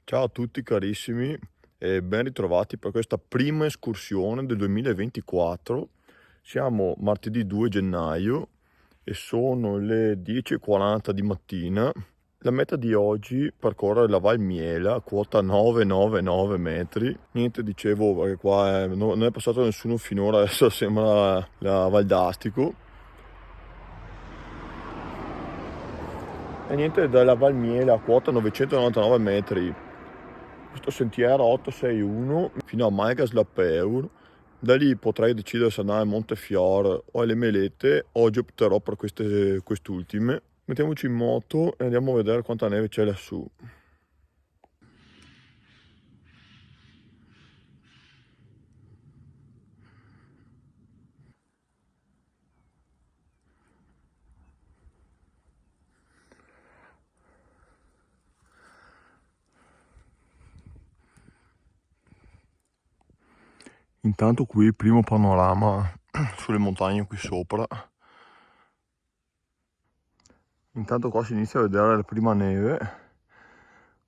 Ciao a tutti carissimi e ben ritrovati per questa prima escursione del 2024. Siamo martedì 2 gennaio e sono le 10:40 di mattina. La meta di oggi percorrere la Val Miela, quota 999 metri. Niente, dicevo, perché qua non è passato nessuno finora, adesso sembra la Val d'Astico. E niente, dalla Val Miela a quota 999 metri. Questo sentiero 861 fino a Maigas La Peur. Da lì potrei decidere se andare a Montefiore o alle Melette. Oggi opterò per quest'ultime. Mettiamoci in moto e andiamo a vedere quanta neve c'è lassù. Intanto qui il primo panorama sulle montagne qui sopra. Intanto qua si inizia a vedere la prima neve,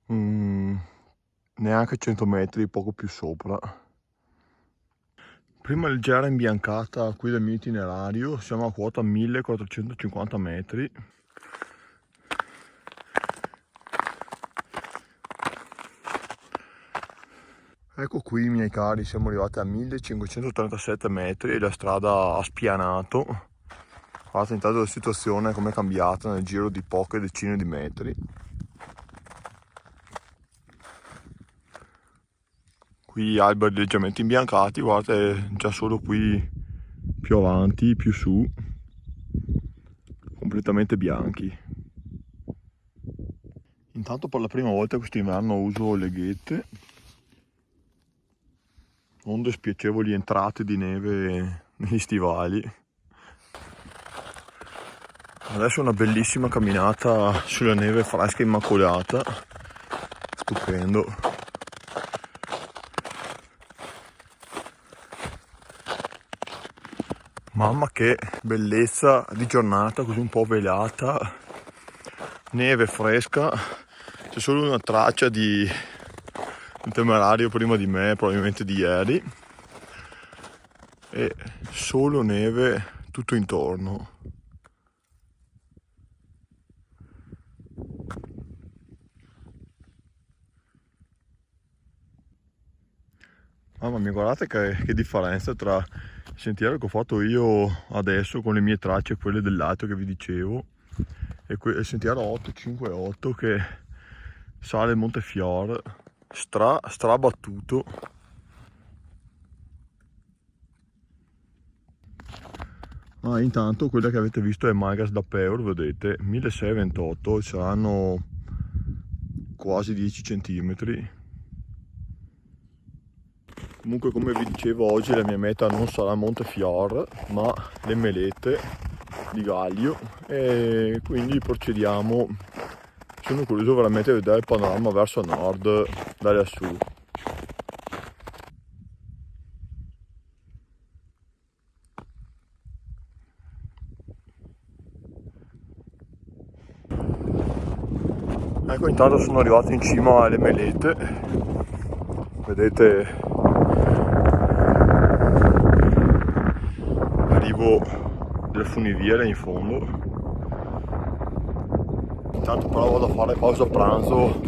neanche 100 metri, poco più sopra. Prima leggera imbiancata qui del mio itinerario, siamo a quota 1450 metri. Ecco qui miei cari, siamo arrivati a 1537 metri e la strada ha spianato. Guardate intanto la situazione come è cambiata nel giro di poche decine di metri. Qui alberi leggermente imbiancati, guardate già solo qui più avanti, più su, completamente bianchi. Intanto per la prima volta quest'inverno uso le ghette, onde spiacevoli entrate di neve negli stivali. Adesso una bellissima camminata sulla neve fresca e immacolata, stupendo. Mamma che bellezza di giornata, così un po' velata, neve fresca, c'è solo una traccia di un temerario prima di me, probabilmente di ieri, e solo neve tutto intorno. Mamma mia, guardate che differenza tra il sentiero che ho fatto io adesso con le mie tracce e quelle dell'altro che vi dicevo e il sentiero 858 che sale il Montefiore, strabattuto. Intanto quella che avete visto è Maigas da Peur, vedete, 1628, saranno quasi 10 centimetri. Comunque, come vi dicevo, oggi la mia meta non sarà Montefiore ma le Melette di Gallio e quindi procediamo. Sono curioso veramente di vedere il panorama verso nord da lassù. Ecco, intanto sono arrivato in cima alle Melette, vedete, arrivo delle funiviere in fondo. Intanto però vado a fare pausa pranzo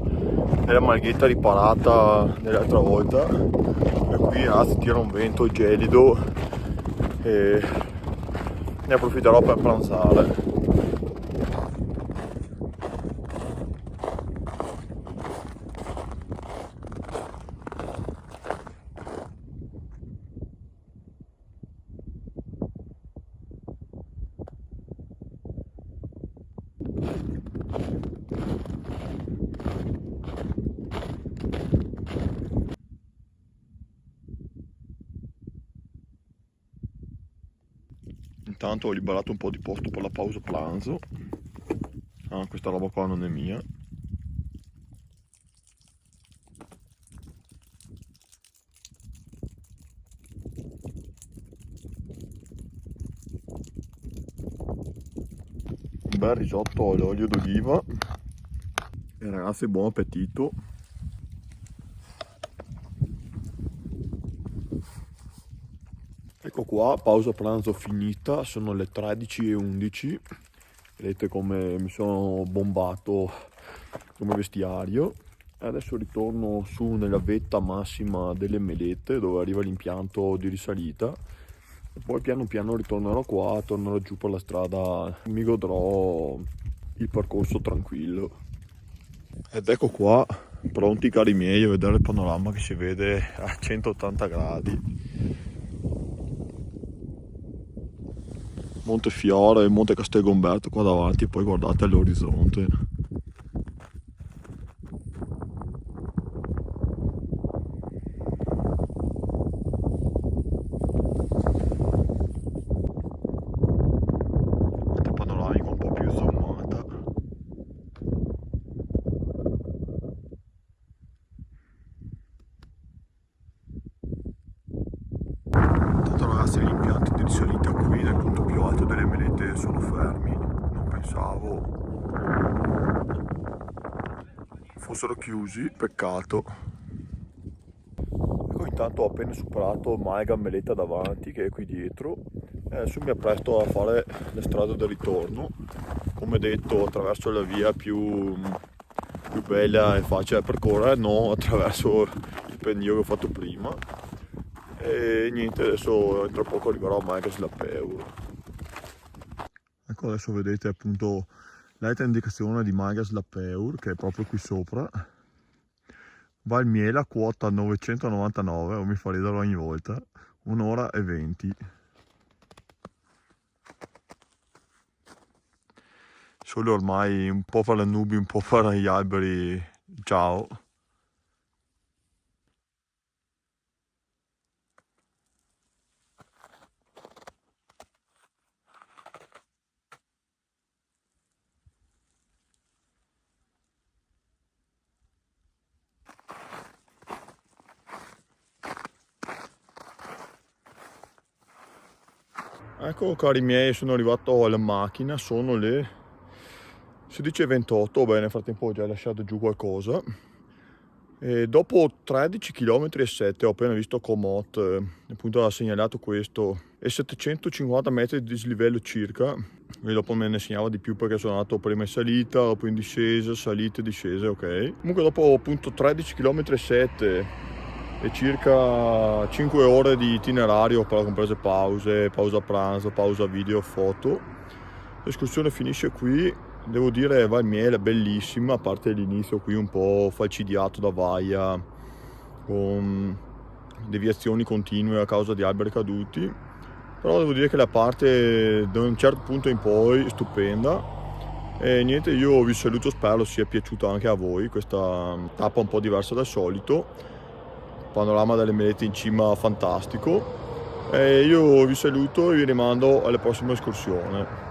nella malghetta riparata dell'altra volta e qui ragazzi tira un vento gelido e ne approfitterò per pranzare. Intanto ho liberato un po' di posto per la pausa pranzo. Questa roba qua non è mia. Un bel risotto all'olio d'oliva. E ragazzi, buon appetito. Ecco qua, pausa pranzo finita, sono le 13:11. Vedete come mi sono bombato come vestiario. Adesso ritorno su nella vetta massima delle Melette dove arriva l'impianto di risalita e poi piano piano ritornerò qua, tornerò giù per la strada, mi godrò il percorso tranquillo. Ed ecco qua, pronti cari miei a vedere il panorama che si vede a 180 gradi. Montefiore e Monte Castelgomberto qua davanti e poi guardate all'orizzonte. Questa panoramica un po' più zoomata. Intanto ragazzi, gli impianti di risalita qui nel punto più alto delle Melette sono fermi. Non pensavo fossero chiusi, peccato. Ecco, intanto ho appena superato Maiga Meletta davanti, che è qui dietro, e adesso mi appresto a fare le strade del ritorno. Come detto, attraverso la via più bella e facile da percorrere, non attraverso il pendio che ho fatto prima. E niente, adesso tra poco arriverò a Maiga Slapeur. Ecco, adesso vedete appunto l'alta indicazione di Maiga Slapeur, che è proprio qui sopra. Val Miela, quota 999, o mi fa ridere ogni volta, 1 ora e 20. Solo ormai un po' per le nubi, un po' per gli alberi, ciao. Ecco cari miei, sono arrivato alla macchina, sono le 16:28, beh nel frattempo ho già lasciato giù qualcosa. E dopo 13 km e 7 ho appena visto Comot, appunto ha segnalato questo, e 750 metri di dislivello circa, e dopo me ne segnava di più perché sono andato prima in salita, dopo in discesa, salite, discese, ok. Comunque dopo appunto 13 km e 7 e circa 5 ore di itinerario, però comprese pause, pausa pranzo, pausa video, foto, l'escursione finisce qui. Devo dire Val Miele è bellissima, a parte l'inizio qui un po' falcidiato da vaia con deviazioni continue a causa di alberi caduti, però devo dire che la parte da un certo punto in poi è stupenda. E niente, io vi saluto, spero sia piaciuta anche a voi questa tappa un po' diversa dal solito, panorama delle Melette in cima fantastico, e io vi saluto e vi rimando alla prossima escursione.